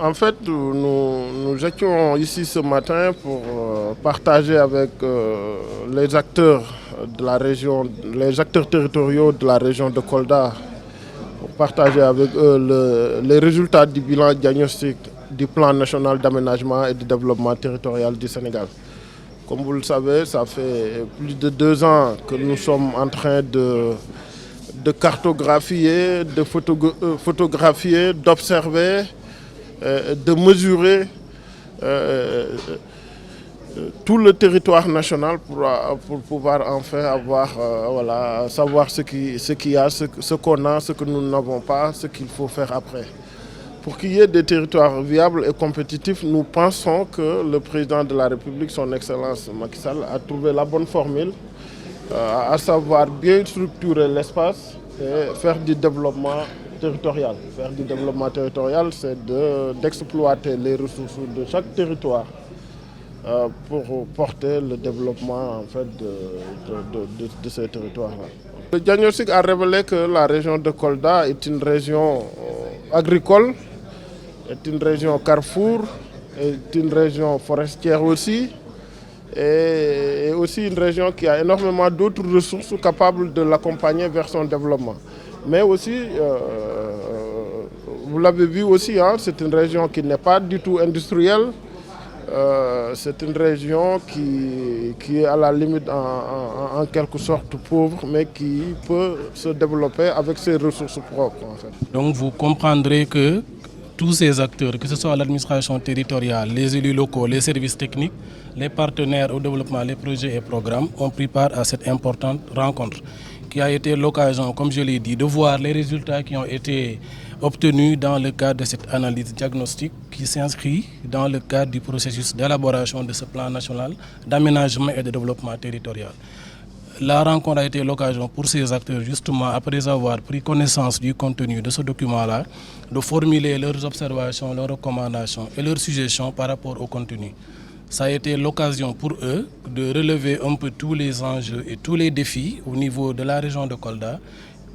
En fait, nous étions ici ce matin pour partager avec les acteurs de la région, les acteurs territoriaux de la région de Kolda, pour partager avec eux les résultats du bilan diagnostic du plan national d'aménagement et de développement territorial du Sénégal. Comme vous le savez, ça fait plus de 2 ans que nous sommes en train de cartographier, de photographier, d'observer, de mesurer tout le territoire national pour pouvoir enfin avoir, savoir ce qu'il y a, ce qu'on a, ce que nous n'avons pas, ce qu'il faut faire après. Pour qu'il y ait des territoires viables et compétitifs, nous pensons que le président de la République, son Excellence Macky Sall, a trouvé la bonne formule, à savoir bien structurer l'espace et faire du développement territorial. Faire du développement territorial, c'est d'exploiter les ressources de chaque territoire pour porter le développement en fait, de ces territoires-là. Le diagnostic a révélé que la région de Kolda est une région agricole, est une région carrefour, est une région forestière aussi, et aussi une région qui a énormément d'autres ressources capables de l'accompagner vers son développement. Mais aussi, vous l'avez vu aussi, hein, c'est une région qui n'est pas du tout industrielle. C'est une région qui est à la limite en quelque sorte pauvre, mais qui peut se développer avec ses ressources propres. En fait. Donc vous comprendrez que tous ces acteurs, que ce soit l'administration territoriale, les élus locaux, les services techniques, les partenaires au développement, les projets et programmes, ont pris part à cette importante rencontre qui a été l'occasion, comme je l'ai dit, de voir les résultats qui ont été obtenus dans le cadre de cette analyse diagnostique qui s'inscrit dans le cadre du processus d'élaboration de ce plan national d'aménagement et de développement territorial. La rencontre a été l'occasion pour ces acteurs, justement, après avoir pris connaissance du contenu de ce document-là, de formuler leurs observations, leurs recommandations et leurs suggestions par rapport au contenu. Ça a été l'occasion pour eux de relever un peu tous les enjeux et tous les défis au niveau de la région de Kolda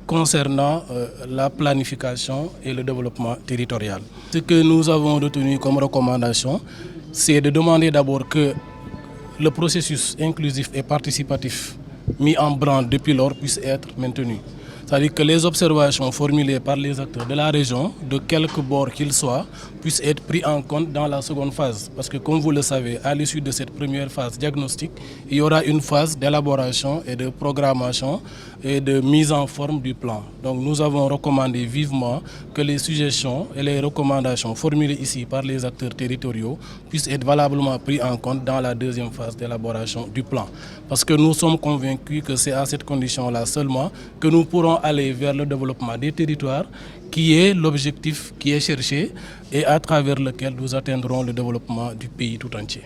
concernant la planification et le développement territorial. Ce que nous avons retenu comme recommandation, c'est de demander d'abord que le processus inclusif et participatif mis en branle depuis lors puisse être maintenu. C'est-à-dire que les observations formulées par les acteurs de la région, de quelque bord qu'ils soient, puissent être pris en compte dans la seconde phase. Parce que comme vous le savez, à l'issue de cette première phase diagnostique, il y aura une phase d'élaboration et de programmation et de mise en forme du plan. Donc nous avons recommandé vivement que les suggestions et les recommandations formulées ici par les acteurs territoriaux puissent être valablement pris en compte dans la deuxième phase d'élaboration du plan. Parce que nous sommes convaincus que c'est à cette condition-là seulement que nous pourrons aller vers le développement des territoires qui est l'objectif qui est cherché et à travers lequel nous atteindrons le développement du pays tout entier.